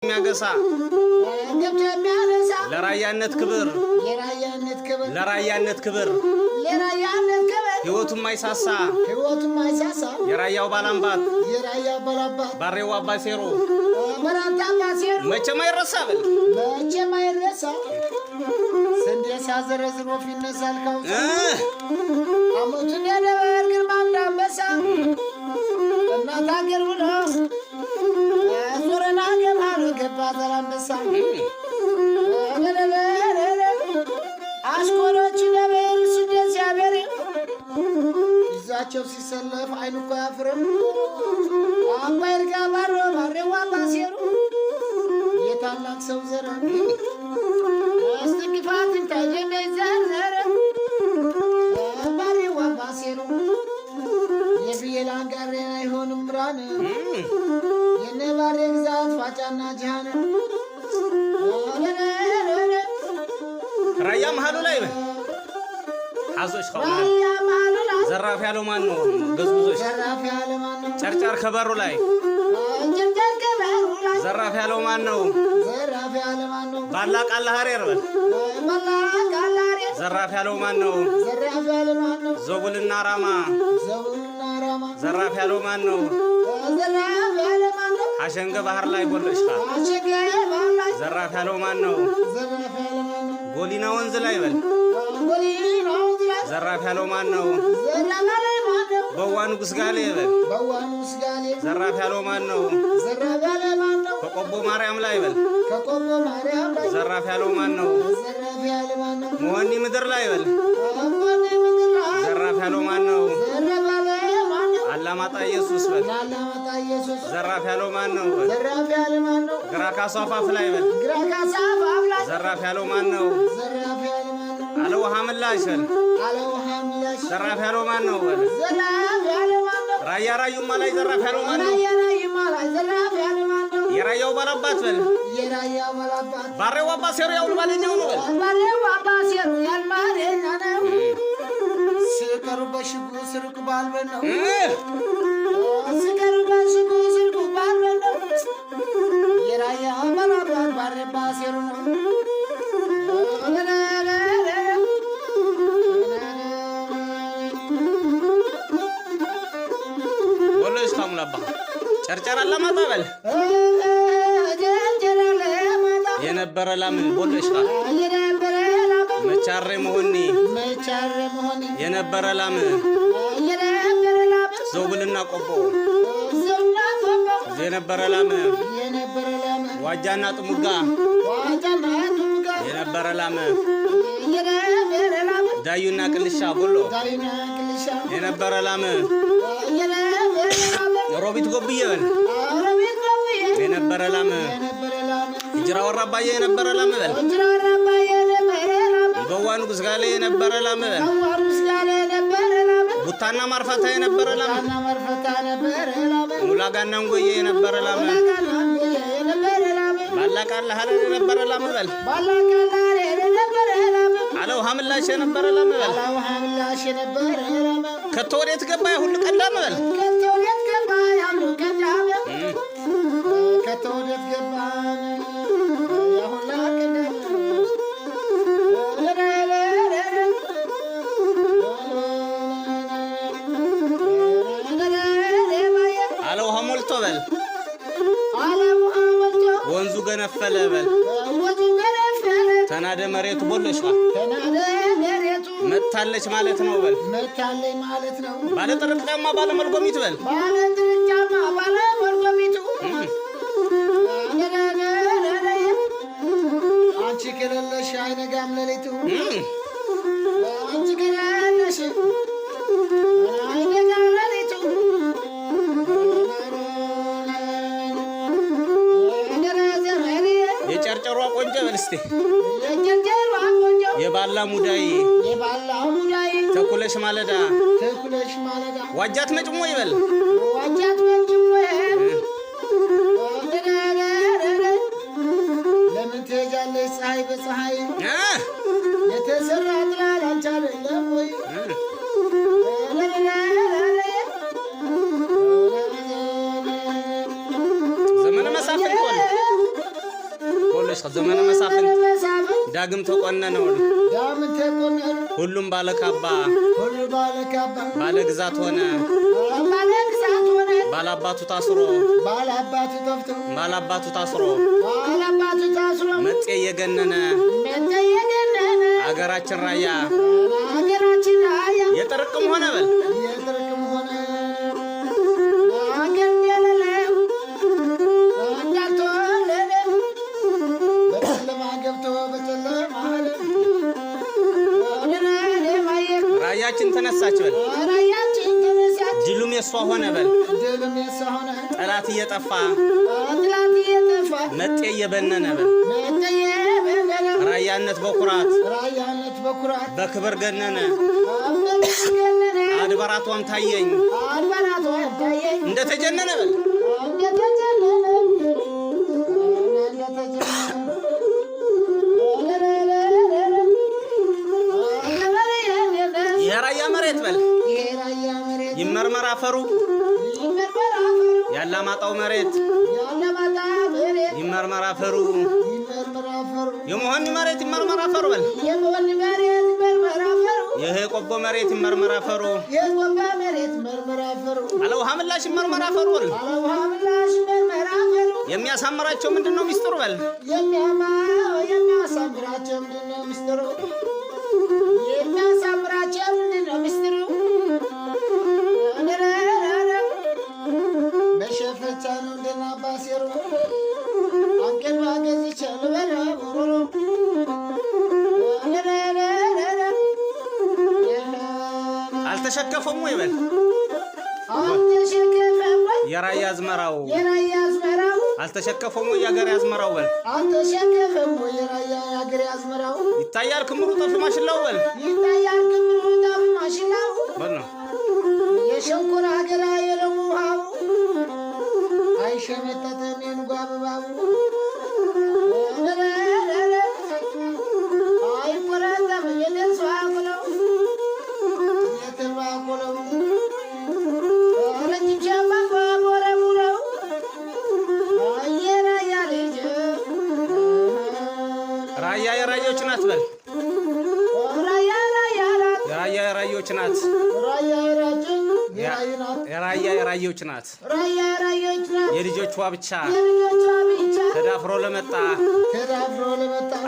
የሚያገሳ ለራያነት ክብር ለራያነት ክብር ህይወቱም አይሳሳ የራያው ባላምባት ባሬው አባሴሮ መቼም አይረሳብል ስንዴ ሲያዘረዝሮ ፊነሳል ካውሳ አሞቱን ያደበር ግርማም ዳንበሳ እናት አገር ብሎ ዞረና ገባሉ ገባ ተላንበሳ አሽኮሮች ነበር ስንዴ ሲያበር ይዛቸው ሲሰለፍ አይኑ እኮ ያፍርም አባይር ጋባሮ ባሬዋ ባሴሩ የታላቅ ሰው ዘራ አስተግፋት እንታየነ ዘራ ባሬዋ ባሴሩ የብየላን ጋር አይሆንም ብራን የነባሬ ግዛት ፋጫና ጃሃን ራያ መሃሉ ላይ አዞሽ ኸውና ዘራፍ ያለው ማን ነው ገዝጉዞሽ ዘራፍ ያለው ማን ነው ጨርጨር ከበሩ ላይ ዘራፍ ያለው ማን ነው ዘራፍ ያለው ማን ነው ባላ ቃል ሐሬር ዘራፍ ያለው ማን ነው ዘራፍ ያለው ማን ነው ዞቡልና ራማ ዘራፍ ያለው ማን ነው ዘራፍ ያለው ማን ነው አሸንገ ባህር ላይ ቦለሽካ ዘራፍ ያለው ማን ነው ዘራፍ ያለው ማን ነው ጎሊና ወንዝ ላይ በል ዘራፍ ያለው ማን ነው በዋኑ ጉስጋሌ በል ዘራፍ ያለው ማን ነው ከቆቦ ማርያም ላይ በል ዘራፍ ያለው ማን ነው መሆኒ ምድር ላይ በል ዘራፍ ያለው ማን ነው አላማጣ ኢየሱስ በል ዘራፍ ያለው ማን ነው ግራ ካሳ አፋፍ ላይ በል ዘራፍ ያለው ማን ነው አለው ሐምላሽ በል ዘራፍ ያለው ማን ነው በል ራያ ራዩማ ላይ ዘራፍ ያለው ማን ነው የራያው ባላባት በል ባሬው አባሴሮ ያውል ባለኛው ነው በል ስቀሩ በሽጉ ስርቁ ባልበነው ስቀሩ በሽጉ ስርቁ ባልበነው የራያ ባላባት ባሬ ባሴሮ ነው ወለስ ታሙላባ ጨርጨራ ለማጣ በል የነበረ ላምን ቦለሽካ መቻሬ መሆኒ የነበረ ላም ዞብልና ቆቦ የነበረ ላም ዋጃና ጥሙጋ የነበረ ላም ዳዩና ቅልሻ ቦሎ የነበረ ላም ሮቢት ጎብዬ በል የነበረ ላም እንጅራ ወራባዬ የነበረ ላም በል በዋኑ ጉስጋሌ የነበረ ላም በል ቡታና ማርፋታ የነበረ ላም ሙላጋና እንጎዬ የነበረ ላም ባላቃላ ሐረር የነበረ ላም በል አለው ሐምላሽ የነበረ ላም በል ከቶ ወዴት ገባ ሁሉ ቀዳም በል ከቶ ወዴት ገባ በል ወንዙ ገነፈለ በል ተናደ መሬቱ ቦለሽካ መታለች ማለት ነው በል ባለ ጥርጫማ ባለ መልጎሚት በል አንቺ ከሌለሽ አይነጋም ሌሊቱ አንቺ ከሌለሽ አይነጋም ሌሊቱ የጨርጨሯ ቆንጆ በል እስቲ የባላ ሙዳይ ተኩለሽ ማለዳ ዋጃት መጭሞ ይበል ለምን ትሄጃለሽ ፀሐይ በፀሐይ የተሰራ ጥላል አልቻለም ወይ ዘመነ መሳፍንት ዘመነ መሳፍንት ዳግም ተቆነነ ሁሉም ባለካባ ባለ ግዛት ሆነ ባላባቱ ታስሮ መጤ የገነነ አገራችን ራያ የጥርቅም ሆነ በል ራያችን ተነሳች በል ጅሉም የሷ ሆነ በል ጠላት እየጠፋ መጤ እየበነነ በል ራያነት በኩራት በክብር ገነነ አድባራቷም ታየኝ እንደተጀነነ በል የራያ መሬት በል ይመርመር አፈሩ ያላማጣው መሬት ይመርመር አፈሩ የመሆኒ መሬት ይመርመር አፈሩ በል ይሄ ቆቦ መሬት ይመርመር አፈሩ አለውሃ ምላሽ ይመርመር አፈሩ በል የሚያሳምራቸው ምንድነው ሚስጥሩ በል የሚያሳምራቸው ምንድነው ሚስጥሩ መሸፈቻ ነው እንደና ባሴሩ አንቀል ማገዝ ይቻላል ወሮሮ አልተሸከፈም ወይ በል የራያ አዝመራው አልተሸከፈም ወይ ያገር ያዝመራው በል አልተሸከፈም ወይ የራያ ያገር ያዝመራው ይታያል ክምሩ ጠፍ ማሽላው በል ይታያል ክምሩ ጠፍ ማሽላው በል ነው የሸንኮራ አገራ የለሙሃው አይሸመጠተም የንጓብባው አይቆራጠም የደንሷ አቁለው የተባቁለው ረጅም ቦረቡረው የራያ ልጅ ራያ የራዮች ናት በል የራያ የራዮች ናት የራያ የራዮች ናት የልጆቿ ብቻ ተዳፍሮ ለመጣ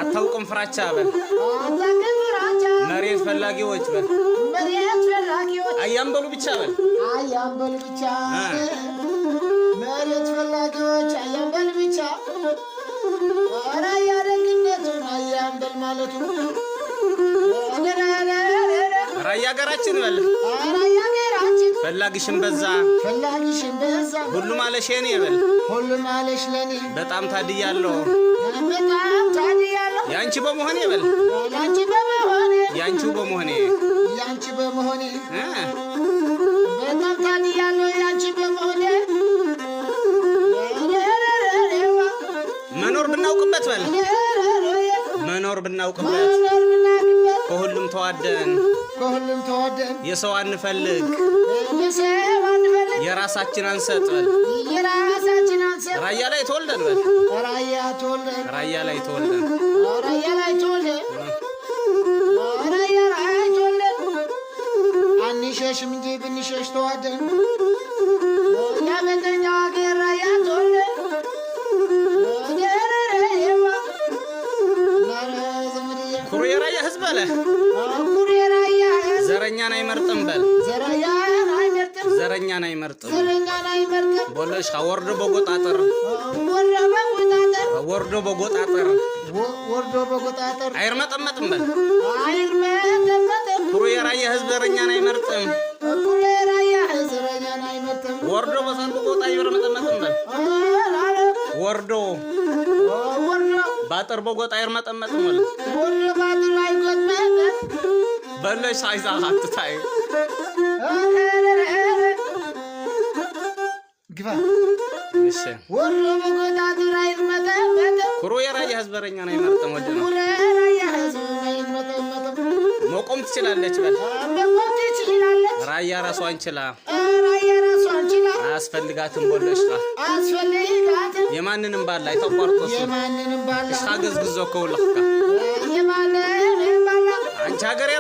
አታውቅም ፍራቻ በል መሬት ፈላጊዎች በል አያምበሉ ብቻ በል አያምበሉ ብቻ መሬት ፈላጊዎች አያምበሉ ብቻ ራያ ደግነቱን አያምበል ማለቱ ራያ ሀገራችን በል ፈላጊሽን በዛ ሁሉ ማለሽ የኔ በል በጣም ታድያለሁ ያንቺ በመሆኔ በል ያንቺው በመሆኔ በጣም ታድያለሁ ያንቺ በመሆኔ መኖር ብናውቅበት በል መኖር ብናውቅበት ከሁሉም ተዋደን የሰው አንፈልግ የራሳችን አንሰጥ በል ራያ ላይ ተወልደን በል ራያ ላይ ተወልደን አንሸሽም እንጂ ብንሸሽ ተዋደን ያመተኛው አገር ራያ ተወልደን ኩሩ የራያ ህዝብ አለ ዘረኛን አይመርጥም በል ዘረኛን አይመርጥም ቦለሽ ወርዶ በጎጣጠር አይርመጠመጥም በል ኩሩ የራያ ህዝብ ዘረኛን አይመርጥም ወርዶ በሳንዱ ጎጣ አይርመጠመጥም በል ወርዶ ባጠር በጎጣ አይርመጠመጥም በል በለሽ ሳይዛ አትታይ ግባ እሺ ኩሩ የራያ ህዝብ ዘረኛን አይመርጥም ወደ ነው መቆም ትችላለች በል ራያ ራሷን ችላ አያስፈልጋትም ቦለሽ አስፈልጋትም የማንንም ባላ አይተቋርጦስ የማንንም ባላ እሻ ገዝግዞ ከውልካ የማንንም ባላ አንቺ ሀገር